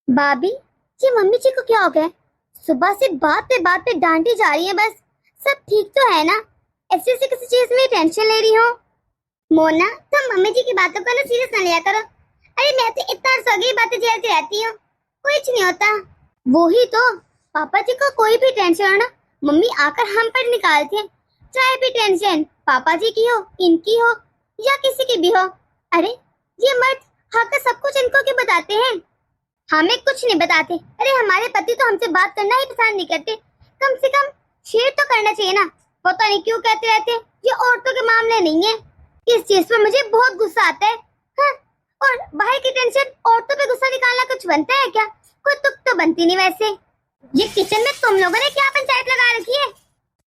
भाभी, ये मम्मी जी को क्या हो गया? सुबह से बात पे डांटी जा रही है बस। सब ठीक तो है ना? ऐसे से किसी चीज में टेंशन ले रही हो? मोना, तुम मम्मी जी की बातों को ना सीरियस ना लिया करो। अरे मैं तो इतना सगी बातें झेलती रहती हूँ, कुछ नहीं होता। वो ही तो, पापा जी को कोई भी टेंशन हो ना, मम्मी आकर हम पर निकालते हैं। चाहे भी टेंशन पापा जी की हो, इनकी हो या किसी की भी हो। अरे ये मर्द आकर सब कुछ इनको क्यों बताते हैं? हमें कुछ नहीं बताते। अरे हमारे पति तो हमसे बात करना ही पसंद नहीं करते। कम से कम शेयर तो करना चाहिए ना। पता नहीं क्यों कहते रहते हैं ये औरतों के मामले नहीं है। इस चीज पर मुझे बहुत गुस्सा आता है। हाँ? और बाहर की टेंशन औरतों पे गुस्सा निकालना कुछ बनता है क्या? कोई तुक तो बनती नहीं वैसे। ये किचन में तुम लोगों ने क्या पंचायत लगा रखी है?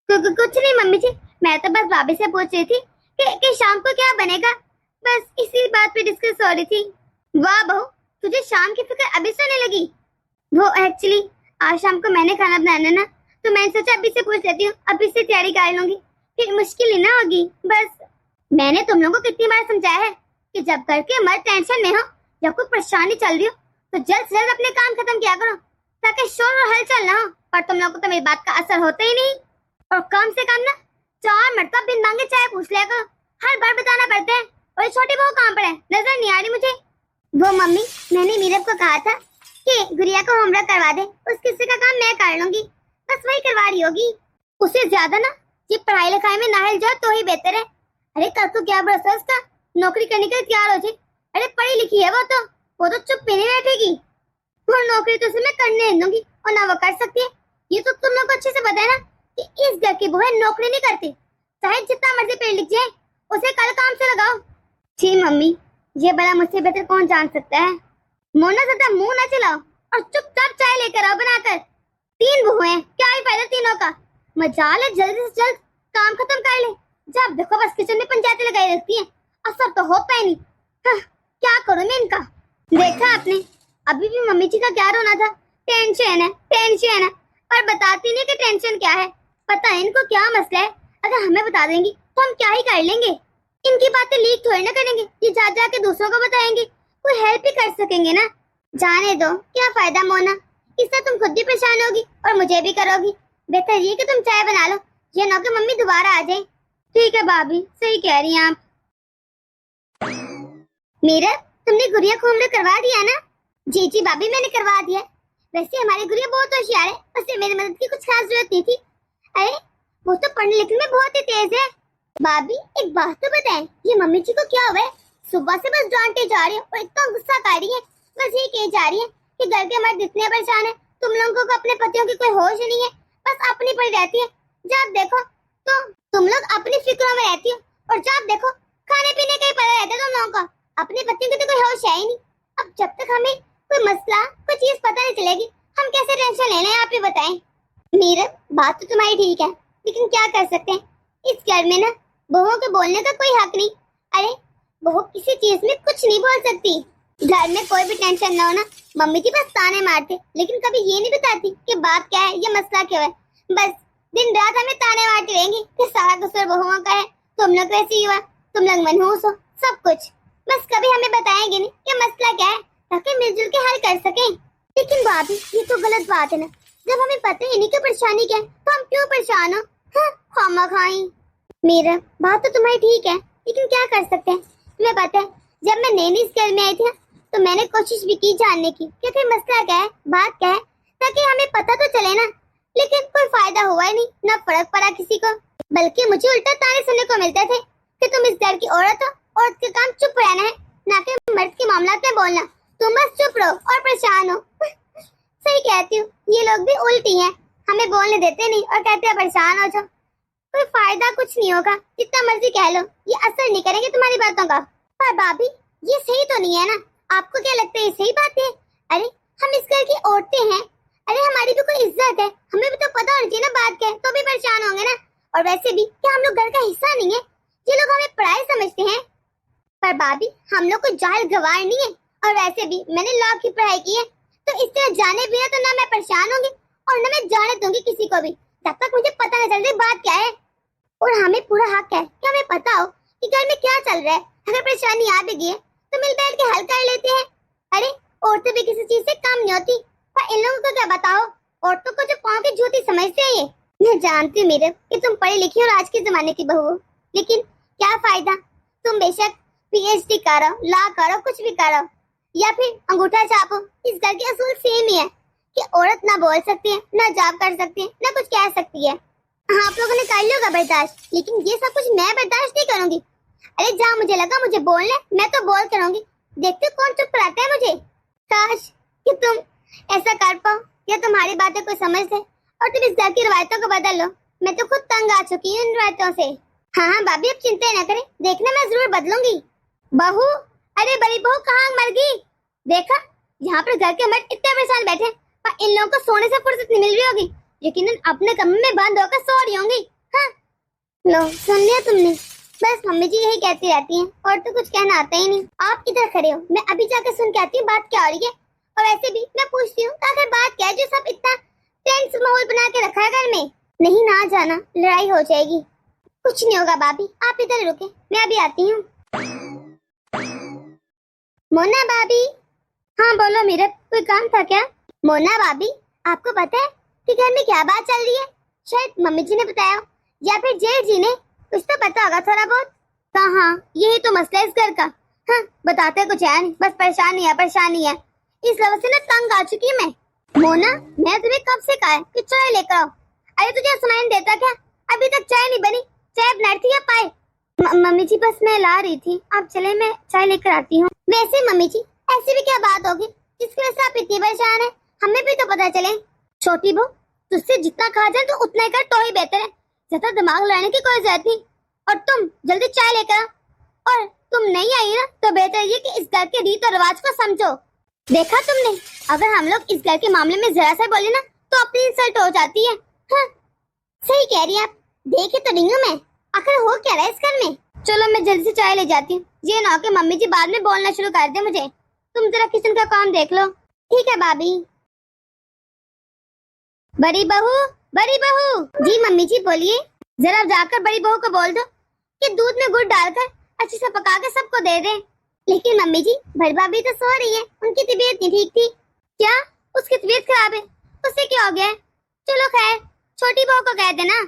कुछ नहीं मम्मी जी, मैं तो बस भाभी से पूछ रही थी कि शाम को क्या बनेगा। बस इसी बात पे डिस्कस हो रही थी। वाह बहू, तुझे शाम की फिक्र अभी से होने लगी। वो एक्चुअली आज शाम को मैंने खाना बनाना ना, तो मैंने सोचा अभी से पूछ लेती हूँ, अभी से तैयारी कर लूंगी, फिर मुश्किल ही ना होगी। बस मैंने तुम लोगों को कितनी बार समझाया है कि जब घर के मर्द टेंशन में हो या कोई परेशानी चल रही हो तो जल्द से जल्द अपने काम खत्म किया करो, ताकि शोर और हलचल ना हो। पर तुम लोगों को तो मेरी बात का असर होता ही नहीं। और कम से कम ना 4 मरतबा बिन मांगे चाय पूछ लिया करो। हर बार बताना पड़ता है। और ये छोटी बहू कहाँ पर है, नजर नहीं आ रही मुझे। वो मम्मी, मैंने मीरब को कहा था कि गुड़िया को होमवर्क करवा दे, उस किस्से का काम मैं कर लूंगी। बस वही करवा रही होगी। उससे ज्यादा ना ये पढ़ाई लिखाई में ना हिल जाओ तो ही बेहतर है। अरे कल को क्या भरोसा उसका, नौकरी करने के लिए तैयार हो जाए। अरे पढ़ी लिखी है वो तो चुप भी नहीं बैठेगी। और नौकरी तो उसे मैं करने नहीं दूंगी और ना वो कर सकती है। ये तो तुम लोग को अच्छे से पता है ना कि इस घर की बहू नौकरी नहीं करती। चाहे जितना मर्जी पढ़ लिख जाए, उसे कल काम से लगाओ। जी मम्मी, ये बड़ा मुझसे बेहतर कौन जान सकता है। मोना ज्यादा मुंह ना चलाओ और चुपचाप चाय लेकर आओ बनाकर। 3 बहू हैं, क्या ही फायदा तीनों का। मजाल है जल्दी से जल्द काम खत्म कर ले। जब देखो बस किचन में पंचायतें लगाई रहती हैं, असर तो होता ही नहीं। हाँ, क्या करूं मैं इनका। देखा आपने, अभी भी मम्मी जी का क्या रोना था। टेंशन है टेंशन है, पर बताती नहीं कि टेंशन क्या है। पता है इनको क्या मसला है। अगर हमें बता देंगी तो हम क्या ही कर लेंगे। इनकी बातें लीक थोड़ी ना करेंगे, ये जा जा के दूसरों को बताएंगे। कोई हेल्प ही कर सकेंगे ना। जाने दो, क्या फायदा मोना। इससे तुम खुद भी परेशान होगी और मुझे भी करोगी। बेहतर ये कि तुम चाय बना लो, ये ना कि मम्मी दोबारा आ जाए। ठीक है भाभी, सही कह रही हैं आप। मीरा, तुमने गुड़िया को होमवर्क करवा दिया ना? जी जी भाभी, मैंने करवा दिया। वैसे हमारी गुड़िया बहुत होशियार है, उसे मेरी मदद की कुछ खास जरूरत नहीं थी। अरे वो तो पढ़ने लिखने में बहुत ही तेज है। भाभी एक बात तो बताएं, ये मम्मी जी को क्या हुआ है? सुबह से बस डांटे जा रही है और इतना गुस्सा कर रही है। बस ये कही जा रही है कि घर के मर्द इतने परेशान है, तुम लोगों को अपने पतियों की कोई होश नहीं है, बस अपनी पड़ी रहती है। जब देखो तो तुम लोग अपनी फिक्रों में रहती हो, और जब देखो खाने पीने का ही पता रहता है तुम लोगों का। अपने पतियों की तो कोई होश है ही नहीं। अब जब तक हमें कोई मसला कोई चीज पता नहीं चलेगी, हम कैसे टेंशन ले लें, आप ही बताएं। मीरा, बात तो तुम्हारी ठीक है, लेकिन क्या कर सकते हैं। इस घर में ना बहू के बोलने का कोई हक नहीं। अरे बहू किसी चीज में कुछ नहीं बोल सकती। घर में कोई भी टेंशन ना हो ना, मम्मी जी बस ताने मारते, लेकिन कभी ये नहीं बताती कि बात क्या है, ये मसला क्यों है। बस दिन रात हमें ताने मारती रहेंगी कि सारा कसूर बहुओं का है, तुम लोग वैसे ही हुआ, तुम लोग मनहूस हो, सब कुछ। बस कभी हमें बताएंगे नहीं कि मसला क्या है, ताकि मिलजुल के हल कर सकें। लेकिन भाभी ये तो गलत बात है ना। जब हमें पता ही नहीं कि परेशानी क्या है तो हम क्यों परेशान हो। हाँ, खामखाई। मेरा बात तो तुम्हारी ठीक है, लेकिन क्या कर सकते हैं। तुम्हें पता है जब मैं नई इस घर में आई थी ना, तो मैंने कोशिश भी की जानने की कि फिर मसला क्या है, बात क्या है, ताकि हमें पता तो चले ना। लेकिन कोई फायदा हुआ ही नहीं, ना फर्क पड़ा किसी को। बल्कि मुझे उल्टा ताने सुनने को मिलते थे कि तुम इस घर की औरत हो, औरत के काम चुप रहना है, ना कि मर्द के मामलात में बोलना। तुम बस चुप रहो और परेशान हो। सही कहती हूँ, ये लोग भी उल्टी हैं, हमें बोलने देते नहीं और कहते हैं परेशान हो जाओ। कोई फायदा कुछ नहीं होगा, जितना मर्जी कह लो, ये असर नहीं करेंगे तुम्हारी बातों का। पर भाभी ये सही तो नहीं है ना, आपको क्या लगता है ये सही बात है? अरे हम इस घर की औरतें हैं, अरे हमारी भी कोई इज्जत है, हमें भी तो पता होना चाहिए ना बात क्या है, तो भी परेशान होंगे ना। और वैसे भी क्या हम लोग घर का हिस्सा नहीं है? ये लोग हमें पढ़ाई समझते हैं। पर भाभी हम लोग को जाहिल गवार नहीं है, और वैसे भी मैंने लॉ की पढ़ाई की है, तो इस तरह जाने बिना तो ना मैं परेशान होंगी और ना मैं जाने दूंगी किसी को भी, जब तक मुझे पता न चल जाए बात क्या है। और हमें पूरा हक है कि हमें पता हो कि घर में क्या चल रहा है। अगर परेशानी आ भी गई है तो मिल बैठ के हल कर लेते हैं। अरे औरतें भी किसी चीज से कम नहीं होती। पर इन लोगों को क्या बताओ, औरतों को जो पाँव की जूती समझते हैं ये। मैं जानती हूँ मीरा कि तुम पढ़ी लिखी और आज के जमाने की बहू हो, लेकिन क्या फायदा। तुम बेशक पीएचडी करो, लॉ करो, कुछ भी करो या फिर अंगूठा छापो, इस घर के असूल सेम ही है कि औरत ना बोल सकती है, ना जॉब कर सकती है, ना कुछ कह सकती है। हाँ, आप लोगों ने कर लियोगा बर्दाश्त, लेकिन ये सब कुछ मैं बर्दाश्त नहीं करूंगी। अरे जहाँ मुझे लगा मुझे बोलने, मैं तो बोल करूंगी। देखते हो कौन चुप कराता है मुझे। काश कि तुम ऐसा कर पाओ या तुम्हारी बातें कोई समझ ले और तुम इस घर की रिवायतों को बदल लो। मैं तो खुद तंग आ चुकी हूँ इन रिवायतों से। हाँ हाँ भाभी, अब चिंता न करें, देखना मैं जरूर बदलूंगी। बहू, अरे बड़ी बहू कहाँ मर गई? देखा, यहाँ पर घर के मर्द इतने परेशान बैठे और इन लोगों को सोने से फुर्सत नहीं मिल रही होगी। यकीनन अपने कमरे में बंद होकर सो रही होंगी। हाँ, लो सुन लिया तुमने? बस मम्मी जी यही कहती रहती हैं और तो कुछ कहना आता ही नहीं। आप इधर खड़े हो, मैं अभी जाकर सुन के आती हूँ बात क्या हो रही है। और ऐसे भी मैं पूछती हूँ आखिर बात क्या है जो सब इतना टेंस माहौल बना के रखा है घर में। नहीं ना जाना, लड़ाई हो जाएगी। कुछ नहीं होगा भाभी, आप इधर रुके, मैं अभी आती हूँ। मोना भाभी। हाँ बोलो मीरा, कोई काम था क्या? मोना भाभी, आपको पता है कि घर में क्या बात चल रही है? शायद मम्मी जी ने बताया या फिर जेठ जी ने, कुछ तो पता होगा थोड़ा बहुत। हाँ, यही तो मसला है इस घर का। हाँ, बताते कुछ है नहीं, बस परेशानी है। इस वजह से ना तंग आ चुकी मैं। मोना, मैं तुम्हें कब से कहा है कि चाय लेकर आओ। अरे तुझे सुनाई नहीं देता क्या? अभी तक चाय नहीं बनी। चाय बनाई थी या पाए? मम्मी जी बस मैं ला रही थी, आप चले मैं चाय लेकर आती हूँ। वैसे मम्मी जी, ऐसी भी क्या बात होगी जिसकी वजह से आप इतनी परेशान है? हमें भी तो पता चले। छोटी बहू, तुझसे जितना कहा जाए तो उतना ही कर तो ही बेहतर है। ज्यादा दिमाग लगाने की कोई जरूरत नहीं। और तुम जल्दी चाय लेकर आओ। और तुम नहीं आई ना तो बेहतर ये कि इस घर के रीत और रिवाज को समझो। देखा तुमने, अगर हम लोग इस घर के मामले में जरा सा बोले ना तो अपनी इंसल्ट हो जाती है। हाँ, सही कह रही है आप। देखे तो रही हूँ मैं, आखिर हो क्या रहा है इस घर में। चलो मैं जल्दी से चाय ले जाती हूँ, ये ना कि मम्मी जी बाद में बोलना शुरू कर दे मुझे। तुम जरा किचन का काम देख लो। ठीक है भाभी। बड़ी बहू। जी मम्मी जी बोलिए। जरा जाकर बड़ी बहू को बोल दो कि दूध में गुड़ डालकर अच्छे से पका के सबको दे दे। लेकिन मम्मी जी, बड़ी भाभी तो सो रही है, उनकी तबीयत नहीं ठीक थी। क्या उसकी तबीयत खराब है? उससे क्या हो गया है? चलो खैर, छोटी बहू को कह देना।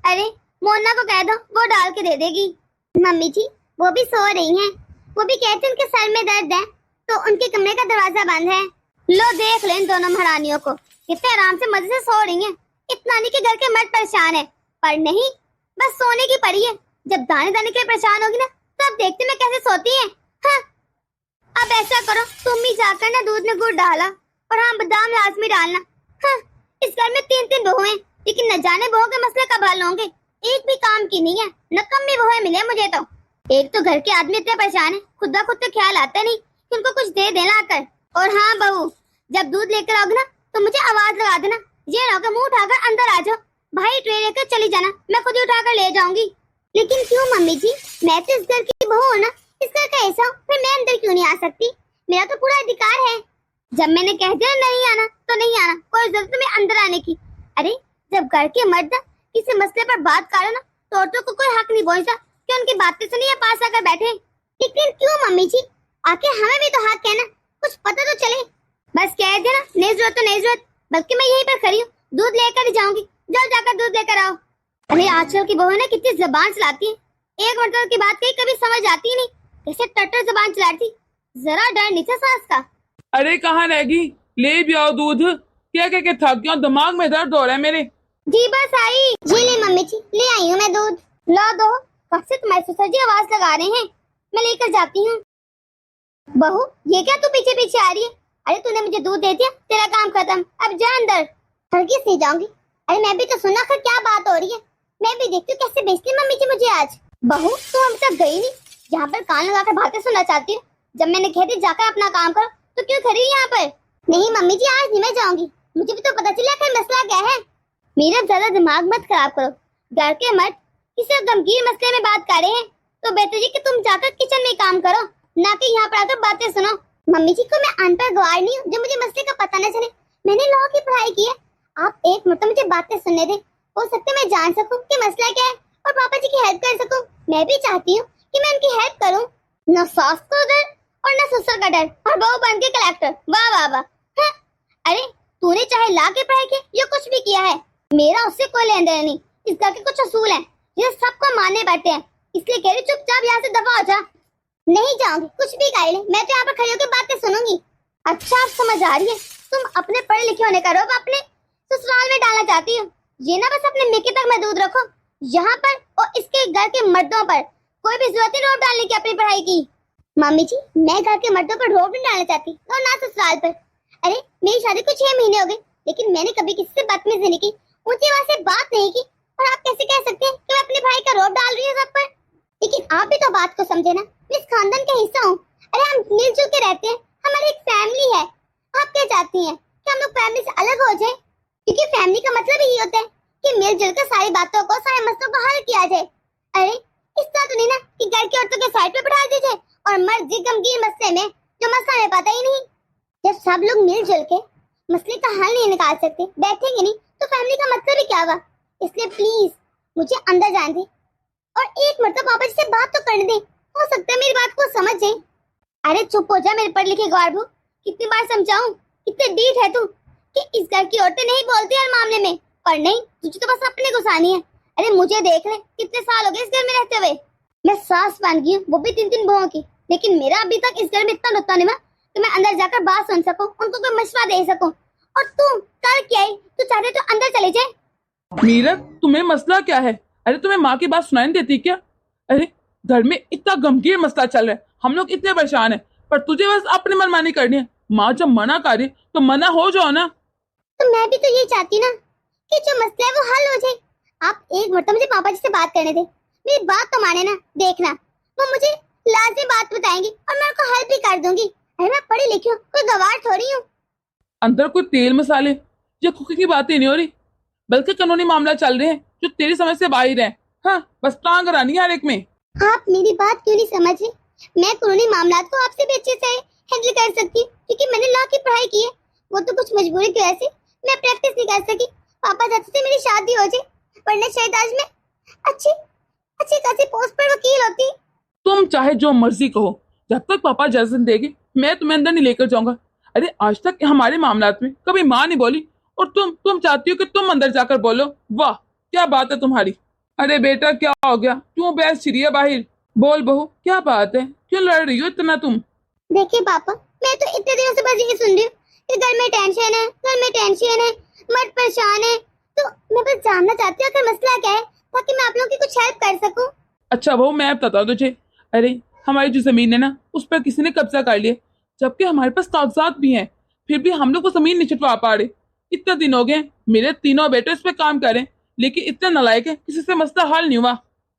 अरे मोना को कह दो, वो डाल के दे देगी। मम्मी जी वो भी सो रही हैं, वो भी कहते हैं उनके सर में दर्द है तो उनके कमरे का दरवाजा बंद है। लो देख लो इन दोनों महारानियों को, कितने आराम से मजे से सो रही हैं। इतना नहीं कि घर के मर्द परेशान है, पर नहीं, बस सोने की पड़ी है। जब दाने दाने के लिए परेशान होगी ना तब देखते मैं कैसे सोती है। हाँ, अब ऐसा करो, तुम ही जाकर ना दूध में गुड़ डाला और हाँ बादाम लाजमी डालना। हाँ, इस घर में 3 बहू हैं, लेकिन न जाने बहू के मसले कब हल होंगे। एक भी काम की नहीं है, नकम्मी बहुएं मिले मुझे तो। एक तो घर के आदमी इतने परेशान है, खुद ब खुद तो ख्याल आता नहीं कि उनको कुछ दे देना आकर। और हाँ बहू, जब दूध लेकर आओगे ना तो मुझे आवाज लगा देना, ये ना मुंह उठाकर अंदर आ जाओ। भाई ट्रे लेकर चली जाना, मैं खुद ही उठाकर ले जाऊंगी। लेकिन क्यों मम्मी जी, मैं तो इस घर की बहू हूँ ना, इस घर का ऐसा हूँ, फिर मैं अंदर क्यों नहीं आ सकती? मेरा तो पूरा अधिकार है। जब मैंने कह दिया नहीं आना तो नहीं आना, कोई जरूरत नहीं अंदर आने की। अरे जब घर के मर्द किसी मसले पर बात करो ना तो औरतों को कोई हक नहीं पहुँचता कि उनकी बातें सुनिए या पास आकर बैठे। लेकिन क्यों मम्मी जी, आके हमें भी तो हक है ना, कुछ पता तो चले। बस कह देना नहीं जरूरत तो नहीं जरूरत, बल्कि मैं यहीं पर खड़ी हूँ, दूध लेकर ही जाऊंगी। जाओ जाकर दूध लेकर आओ। अरे आजकल की बहू ने कितनी जबान चलाती है, एक मतलब की बात कही कभी समझ आती नहीं, कैसे टट्टर जबान चलाती, जरा डर नहीं था सास का। अरे कहाँ रह गई, ले भी आओ दूध। क्या क्या क्या थक गया, दिमाग में दर्द हो रहा है मेरे। जी बस आई। जी ले मम्मी जी, ले आई हूँ मैं दूध। ला दो। कब से तुम्हारे ससुर जी आवाज लगा रहे हैं, मैं लेकर जाती हूँ। बहू ये क्या तू पीछे पीछे आ रही है? अरे तूने मुझे दूध दे दिया, तेरा काम खत्म, अब जा अंदर। हरगिज़ नहीं जाऊंगी। अरे मैं भी तो सुना कर क्या बात हो रही है, मैं भी देखती हूँ कैसे बेचती मम्मी जी मुझे आज। बहू तू हम तक गई नहीं, यहाँ पर कान लगाकर बातें सुनना चाहती हूँ। जब मैंने कह दी जाकर अपना काम करो तो क्यों खड़ी यहाँ पर? नहीं मम्मी जी, आज नहीं मैं जाऊंगी, मुझे भी तो पता चला कि मसला क्या है। मेरा ज्यादा दिमाग मत खराब करो, घर के मर्द किसी गंभीर मसले में बात कर रहे हैं तो बेहतर है कि तुम जाकर किचन में काम करो, ना कि यहाँ पर आकर बातें सुनो। मम्मी जी को मैं अनपढ़ गवार नहीं हूँ जो मुझे मसले का पता न चले, मैंने लॉ की पढ़ाई की है। आप एक मिनट मुझे बातें सुनने दें, हो सकता है मैं जान सकूं कि मसला क्या है और पापा जी की हेल्प कर सकूं। मैं भी चाहती हूँ कि मैं उनकी हेल्प करूं। न सास को डर और ना ससुर का डर और बहू बन के कलेक्टर। वाह वाह वाह। हैं? अरे तूने चाहे ला के पढ़ाई की या कुछ भी किया है, मेरा उससे कोई लेन देन नहीं। इस घर के कुछ असूल हैं जिसे सबको मानने बैठते हैं, इसलिए कह रही चुपचाप यहाँ से दफा हो जा। नहीं जाऊंगी, कुछ भी कह ले, मैं तो यहाँ पर खड़ी होकर बातें सुनूंगी। अच्छा आप समझ आ रही है, तुम अपने पढ़े लिखे होने का रोब अपने ससुराल में डालना चाहती हो। ये ना बस अपने मिक्की तक महदूद रखो, यहाँ पर और इसके घर के मर्दों पर कोई भी जरूरत नहीं रोब डालने की अपनी पढ़ाई की। मम्मी जी मैं घर के मर्दों पर रोब नहीं डालना चाहती और ना ससुराल पर। अरे मेरी शादी को 6 महीने हो गए, लेकिन मैंने कभी किसी से बदतमीजी नहीं की, ऊंची आवाज से बात नहीं की, और आप कैसे कह सकते हैं कि मैं अपने भाई का रोब डाल रही हूँ सब पर। लेकिन आप भी तो बात को समझे ना, मैं इस खानदान का हिस्सा हूँ। अरे हम मिलजुल के रहते हैं, हमारी एक फैमिली है। आप क्या चाहती हैं कि हम लोग फैमिली से अलग हो जाएं? क्योंकि फैमिली का मतलब यही होता है कि मिलजुल कर सारी बातों को, सारे मसलों को हल किया जाए। अरे इस तरह तो नहीं ना कि घर की औरतों के साइड पे बिठा दीजिए और मर्द जी गमगीन मसले में जो मसला हमें पता ही नहीं। जब सब लोग मिलजुल के मसले का हल नहीं निकाल सकते, बैठेंगे नहीं, तो फैमिली का मतलब ही क्या हुआ? इसलिए प्लीज मुझे अंदर जाने दे और एक मरतबा पापा जी से बात तो करने दे, हो सकता है मेरी बात को समझ जाए। अरे चुप हो जा मेरे पढ़ लिखे गौरव, कितनी बार समझाऊं, कितने डीठ है तू कि इस घर की औरतें नहीं बोलती हर मामले में, पर नहीं तुझे तो बस अपने गुस्सानी है। अरे मुझे देख ले, कितने साल हो गए इस घर में रहते हुए, मैं सास बन गई हूँ, वो भी 3-3 बहुओं की, लेकिन मेरा अभी तक इस घर में इतना रुतबा नहीं हुआ कि मैं अंदर जाकर बात सुन सकूं, उनको कोई मशवरा दे सकूं। और तू कर क्या आई? तू चाहते तो अंदर चले जाए। मीरत तुम्हें मसला क्या है? अरे तुम्हें माँ की बात सुनाई नहीं देती क्या? अरे घर में इतना गंभीर मसला चल रहा है, हम लोग इतने परेशान हैं, पर तुझे बस अपनी मनमानी करनी है। माँ जब मना करे तो मना हो जाओ ना। तो मैं भी तो यही चाहती ना कि जो मसला है वो हल हो जाए। आप एक मरतबा मुझे पापा जी से बात करने दे, मेरी बात तो माने ना, देखना वो मुझे लाजमी बात बताएंगे और मैं उनको हल भी कर दूंगी। अरे मैं पढ़ी लिखी हूँ, कोई गवार थोड़ी हूँ। अंदर कोई तेल मसाले या खुशी की बातें नहीं हो रही, बल्कि कानूनी मामला चल रहे हैं जो तेरी समझ से बाहर है। हाँ बस टांग रानी हर एक में। आप मेरी बात क्यों नहीं समझ रहे? मैं कानूनी मामलात को आपसे भी अच्छे से हैंडल कर सकती हूँ, क्योंकि मैंने लॉ की पढ़ाई की है। वो तो कुछ मजबूरी की वजह से मैं प्रैक्टिस नहीं कर सकी। पापा चाहते थे मेरी शादी हो जाए, वरना शायद आज मैं अच्छी अच्छी खासी पोस्ट पर वकील होती। तुम चाहे जो मर्जी कहो, जब तक पापा इजाजत देंगे मैं तुम्हें अंदर नहीं लेकर जाऊंगा। अरे आज तक हमारे मामलात में कभी माँ नहीं बोली, और तुम चाहती हो कि तुम अंदर जाकर बोलो। वाह क्या बात है तुम्हारी। अरे बेटा क्या हो गया, क्यों बहस छिड़ी है बाहर? बोल बहू क्या बात है, क्यों लड़ रही हो इतना तुम? देखिए पापा, मैं तो इतने दिनों से बस यही सुन रही हूँ कि घर में टेंशन है, घर में टेंशन है, मर्द परेशान है। तो मैं बस जानना चाहती हूँ कि मसला क्या है, ताकि मैं आप लोगों की कुछ हेल्प कर सकूं। अच्छा बहू मैं बताता हूँ तुझे। अरे हमारी जो जमीन है ना, उस पर किसी ने कब्जा कर लिया, जबकि हमारे पास कागजात भी हैं, फिर भी हम लोग को जमीन नहीं छुटवा पा रहे। इतने दिन हो गए, मेरे तीनों बेटे इस पे काम करें, लेकिन इतने नालायक है, किसी से मसला हल नहीं हुआ।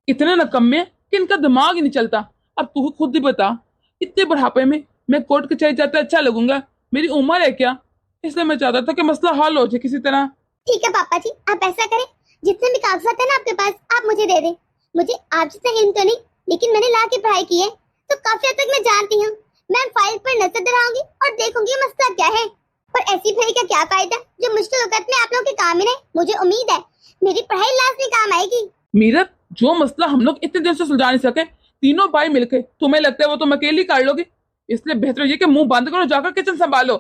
इतने नकम्मे हैं कि इनका दिमाग ही नहीं चलता। अब तू खुद ही बता, इतने बुढ़ापे में मैं कोर्ट कचहरी जाता अच्छा लगूंगा? मेरी उम्र है क्या? इसलिए मैं चाहता था कि मसला हल हो जाए किसी तरह। ठीक है पापा जी, आप ऐसा करें, जितने भी कागजात है ना आपके पास, आप मुझे दे दें। मुझे आप जितना इल्म तो नहीं, लेकिन मैंने लॉ की पढ़ाई की है, तो काफी हद तक मैं जानती हूँ। मैं फाइल पर नजर दौड़ाऊंगी और देखूंगी मसला क्या है। पर ऐसी पढ़ाई का क्या फायदा जो मुश्किल वक्त में आप लोगों के काम में नहीं। मुझे उम्मीद है मेरी पढ़ाई लाजमी काम आएगी। मीरत जो मसला हम लोग इतने दिन से सुलझा नहीं सके, तीनों भाई मिलकर, तुम्हें लगता है वो तुम अकेली कर लोगे? इसलिए बेहतर ये कि मुंह बंद करो, जाकर किचन संभालो।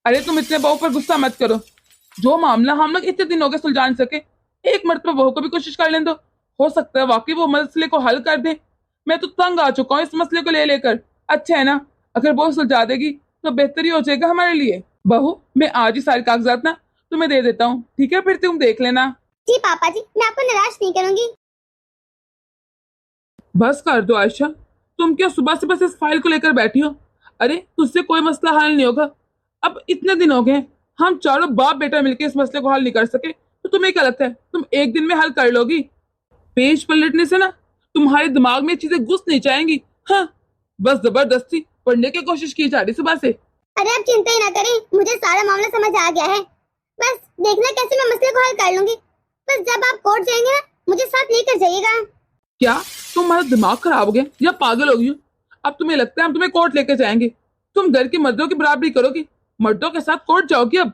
अरे तुम इतने बहू पर गुस्सा मत करो। जो मामला हम लोग इतने दिन हो गए सुलझा नहीं सके, एक मरतबा बहू को भी कोशिश कर लें दो, हो सकता है वाकई वो मसले को हल कर दे। मैं तो तंग आ चुका हूँ इस मसले को ले लेकर। अच्छा है ना, अगर वो सुलझा देगी तो बेहतर ही हो जाएगा हमारे लिए। बहू मैं आज ही सारे कागजात ना तुम्हें दे देता हूँ, ठीक है? फिर तुम देख लेना। जी पापा जी, मैं आपको निराश नहीं करूंगी। बस कर दो आयशा, तुम क्या सुबह से बस इस फाइल को लेकर बैठी हो? अरे तुझसे कोई मसला हल नहीं होगा। अब इतने दिन हो गए, हम चारों बाप बेटा मिलकर इस मसले को हल नहीं कर सके, तो तुम्हें क्या लगता है तुम एक दिन में हल कर लोगी? पेज पलटने से ना तुम्हारे दिमाग में चीजें घुस नहीं जाएंगी। हाँ बस जबरदस्ती पढ़ने की कोशिश की जा रही सुबह से। अरे आप चिंता ही ना करें, मुझे सारा मामला समझ आ गया है। बस देखना कैसे मैं मसले को हल कर लूंगी। बस जब आप कोर्ट जाएंगे ना, मुझे साथ लेकर जाइएगा। क्या तुम्हारा दिमाग खराब हो गया या पागल हो गई हो? अब तुम्हें लगता है हम तुम्हें कोर्ट लेकर जाएंगे? तुम घर की मर्दों की बराबरी करोगी, मर्दों के साथ कोर्ट जाओगी? अब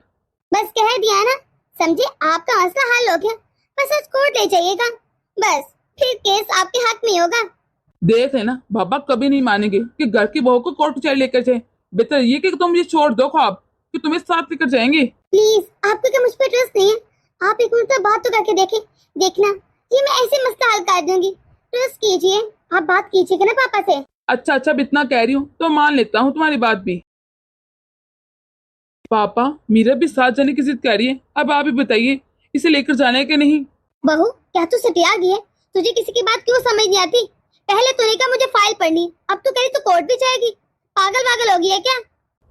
बस कह दिया ना, समझे, आपका मसला हल हो गया। बस आज कोर्ट ले जाइएगा, बस फिर केस आपके हक में होगा। देख है ना, बाबा कभी नहीं मानेंगे कि घर की बहू को कोर्ट कचहरी लेकर जाए। बेहतर ये कि तुम ये छोड़ दो ख्वाब कि तुम्हें साथ लेकर जाएंगे। प्लीज, आपको क्या मुझ पर ट्रस्ट नहीं है? आप एक मिनट बात तो करके देखें। देखना, ये मैं ऐसे मसला हल कर दूंगी। ट्रस्ट कीजिए, आप बात कीजिएगा ना पापा से। अच्छा अच्छा, अब इतना कह रही हूँ तो मान लेता हूँ तुम्हारी बात भी। पापा, मीरा भी साथ जाने की जिद कर रही है, अब आप ही बताइए इसे लेकर जाना है कि नहीं। बहू, क्या तू सटिया गई है? तुझे किसी की बात क्यों समझ नहीं आती? पहले तूने कहा मुझे फाइल पढ़नी, अब तो कह रही तू कोर्ट भी जाएगी। पागल पागल हो गई है क्या?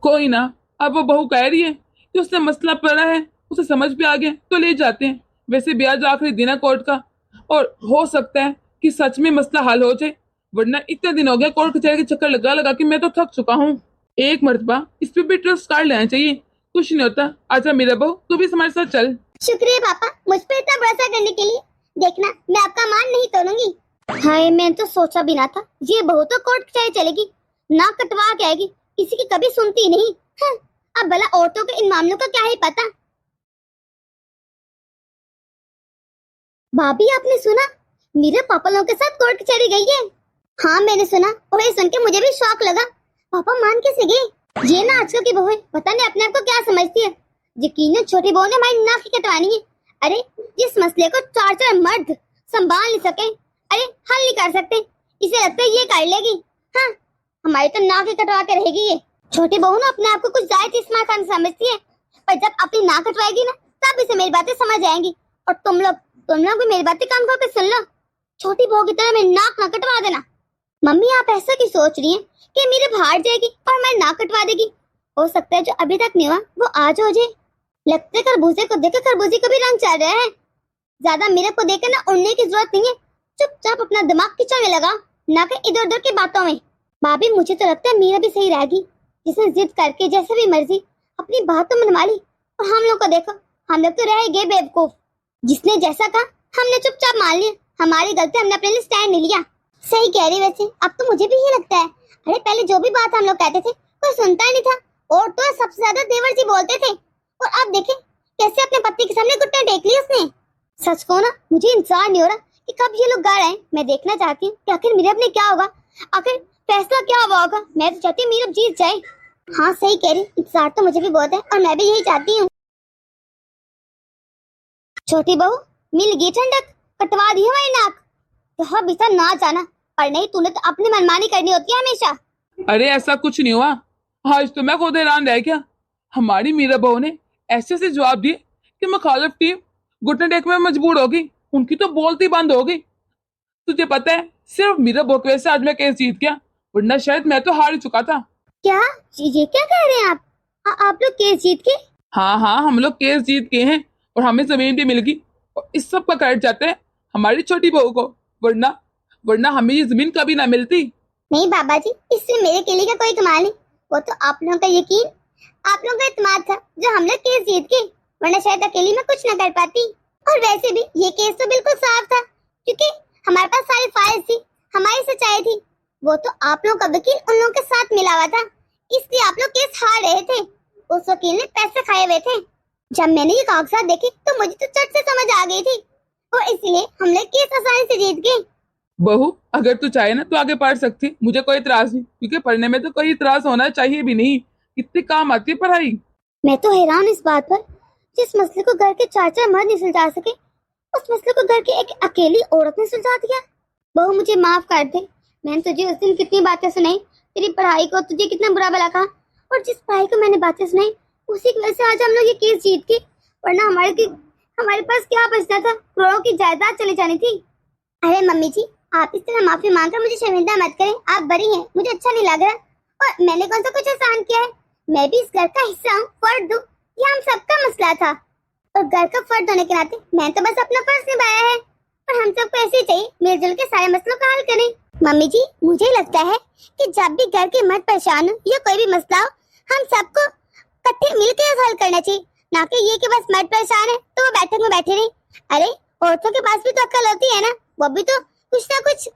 कोई ना, अब वो बहू कह रही है कि उसने मसला पड़ा है, उसे समझ भी आ गया तो ले जाते हैं। वैसे भी आज आखिरी दिन है कोर्ट का, और हो सकता है कि सच में मसला हल हो जाए, वरना इतने दिन हो गया कोर्ट कचहरी के चक्कर लगा लगा के मैं तो थक चुका हूँ। एक मर्तबा इस पे भी ट्रस्ट कर लेना चाहिए, कुछ नहीं होता। आजा मेरा बहू, तू भी हमारे साथ चल। शुक्रिया पापा, मुझ पर इतना भरोसा करने के लिए। देखना, मैं आपका मान नहीं तोड़ूंगी। हाय, मैं तो सोचा भी ना था ये बहू तो कोर्ट कचहरी चलेगी, नाक कटवा के आएगी, किसी की कभी सुनती नहीं। हाँ, अब भला औरतों के इन मामलों का क्या ही पता। भाभी, आपने सुना? मीरा पापा लोगों के साथ कोर्ट कचहरी गई है। हाँ, मैंने सुना, और ये सुन के मुझे भी शौक लगा। पापा मान कैसे गए? ये ना आजकल की बहू है, पता नहीं अपने आप को क्या समझती है। यकीनन छोटी बहू ने हमारी नाक ही कटवानी है। अरे, जिस मसले को चार चार मर्द संभाल नहीं सके, अरे हल नहीं कर सकते, इसे लगता है ये कर लेगी। हाँ, हमारी तो नाक ही कटवा के रहेगी ये। छोटी बहू ना अपने आप को कुछ ज्यादा स्मार्ट खान समझती है, पर जब अपनी नाक कटवाएगी ना, तब इसे मेरी बातें समझ आएंगी। और तुम लोग भी मेरी बातें कान खोल के सुन लो। छोटी बहू की तरह मेरी नाक ना कटवा देना। मम्मी, आप ऐसा क्यों सोच रही हैं कि मेरे बाहर जाएगी और हमारी नाक कटवा देगी? हो सकता है जो अभी तक नहीं हुआ वो आज हो जाए। लगता है खरबूजे को देकर खरबूजे को भी रंग चढ़ रहा है। ज्यादा मेरे को देखकर ना उड़ने की जरूरत नहीं है, चुपचाप अपना दिमाग खिंचाने लगा, ना कि इधर उधर की बातों में। भाभी, मुझे तो लगता है मीरा भी सही रहेगी, जिसने जिद करके जैसे भी मर्जी अपनी बात तो मनवा ली। और हम लोग को देखो, हम लोग तो रह गए बेवकूफ। जिसने जैसा कहा हमने चुपचाप मान लिया, हमारी गलती, हमने अपने लिए स्टैंड नहीं लिया। सही कह रही वैसे, अब तो मुझे भी ये लगता है। अरे पहले जो भी बात हम लोग कहते थे कोई सुनता ही नहीं था, और तो सबसे ज्यादा देवर जी बोलते थे। और अब देखे कैसे अपने पति के सामने घुटने टेक लिए उसने। सच को ना, मुझे इंतजार नहीं हो रहा कि कब ये लोग गा रहे हैं। मैं देखना चाहती हूँ कि आखिर मीरब ने क्या होगा, आखिर फैसला क्या हुआ होगा। मैं तो चाहती हूँ मीरब जीत जाए। हाँ, सही कह रही, इंतजार तो मुझे भी बहुत है, और मैं भी यही चाहती हूँ। छोटी बहू, मिल गई ठंडक, कटवा दी हमारी नाक। तो बिसा ना जाना, पर नहीं, तूने तो अपनी मनमानी करनी होती है हमेशा। अरे ऐसा कुछ नहीं हुआ, आज तो मैं खुद हैरान रह गया। हमारी मीरा बहू ने ऐसे से जवाब दिए कि मुखालिफ टीम घुटने टेक में मजबूर होगी, उनकी तो बोलती बंद हो गई। तुझे पता है, सिर्फ मीरा बहू की वजह से आज मैं केस जीत गया, वरना शायद मैं तो हार ही चुका था। क्या ये क्या कह रहे हैं आप? आप लोग केस जीत के? हाँ हाँ, हम लोग केस जीत गए हैं, और हमें जमीन भी मिल गई, और इस सब का क्रेडिट जाता है हमारी छोटी बहू को, वरना हमें ये जमीन कभी ना मिलती। नहीं बाबा जी, इससे मेरे केली का कोई कमाल नहीं। वो तो आप लोगों का यकीन, आप लोगों का इत्मीनान था जो हम लोग केस जीत गए, वरना शायद अकेली में कुछ न कर पाती। और वैसे भी ये केस तो बिल्कुल साफ था, क्योंकि हमारे पास सारी फाइल्स थी, हमारी सच्चाई थी। वो तो आप लोगों का वकील उन लोगों के साथ मिला हुआ था, इसलिए आप लोग केस हार रहे थे। उस वकील ने पैसे खाए हुए थे। जब मैंने ये कागजात देखे तो मुझे तो चट से समझ आ गई थी, और इसलिए हम लोग केस आसानी से जीत गए। बहू, अगर तू चाहे ना तो आगे पढ़ सकती, मुझे कोई इतराज नहीं, क्योंकि पढ़ने में तो कोई इतराज होना चाहिए भी नहीं। कितने काम आती है पढ़ाई। मैं तो हैरान इस बात पर, जिस मसले को घर के चार चार मर्द नहीं सुलझा सके, उस मसले को घर की एक अकेली औरत ने सुलझा दिया। बहू, मुझे माफ कर दे, मैंने तुझे उस दिन कितनी बातें सुनाई, तेरी पढ़ाई को तुझे कितना बुरा भला कहा, और जिस पढ़ाई को मैंने बातें सुनाई उसी की वजह से आज हम लोग ये केस जीत गए, वरना हमारे पास क्या बचना था? करोड़ों की जायदाद चली जानी थी। अरे मम्मी जी, आप इस तरह माफी मांगकर मुझे शर्मिंदा मत करें, आप बड़ी हैं, मुझे अच्छा नहीं लग रहा। और मैंने कौन सा कुछ एहसान किया है? मैं भी इस घर का हिस्सा हूँ, फर्द हूँ, ये हम सबका मसला था, और घर का फर्द होने के नाते मैं तो बस अपना फर्ज निभाया है। और हम सबको ऐसे ही चाहिए मिलजुल के सारे मसलों का हल करें। मम्मी जी, मुझे लगता है कि जब भी घर के मर्द परेशान हो या कोई भी मसला हो, हम सबको इकट्ठे मिलकर हल करना चाहिए, ना कि ये कि बस मर्द परेशान है तो वो बैठक में बैठे रहे। अरे औरतों के पास भी तो अक्ल होती है ना, वो भी तो कुछ ना कुछ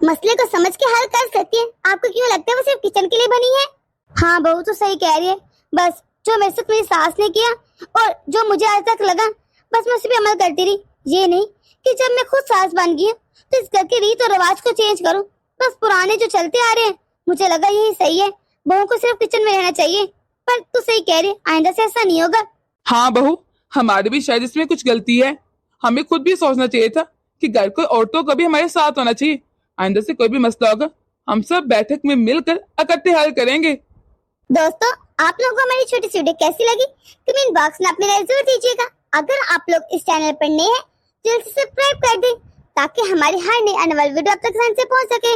मसले को समझ के हल कर सकती है। आपको क्यों लगता है वो सिर्फ किचन के लिए बनी है? हाँ बहू तो सही कह रही है, बस जो मेरे साथ मेरी सास ने किया और जो मुझे आज तक लगा, बस मैं उसी पे अमल करती रही। ये नहीं कि जब मैं खुद सास बन गई तो इस घर के रीत और रिवाज को चेंज करूं। बस पुराने जो चलते आ रहे हैं, मुझे लगा यही सही है, बहू को सिर्फ किचन में रहना चाहिए। पर तू सही कह रही, आइंदा से ऐसा नहीं होगा। हाँ बहू, हमारी भी शायद इसमें कुछ गलती है। हमें खुद भी सोचना चाहिए था कि घर को औरतों का भी हमारे साथ होना चाहिए। आइंदा से कोई भी मसला होगा, हम सब बैठक में मिलकर इकट्ठे हल करेंगे। दोस्तों, आप लोगों को हमारी छोटी सी वीडियो कैसी लगी कमेंट बॉक्स में अपनी राय जरूर दीजिएगा। अगर आप लोग इस चैनल पर नए हैं, जल्द से सब्सक्राइब कर दें ताकि हमारी हर नई आने वाली वीडियो आप तक आसानी से पहुंच सके।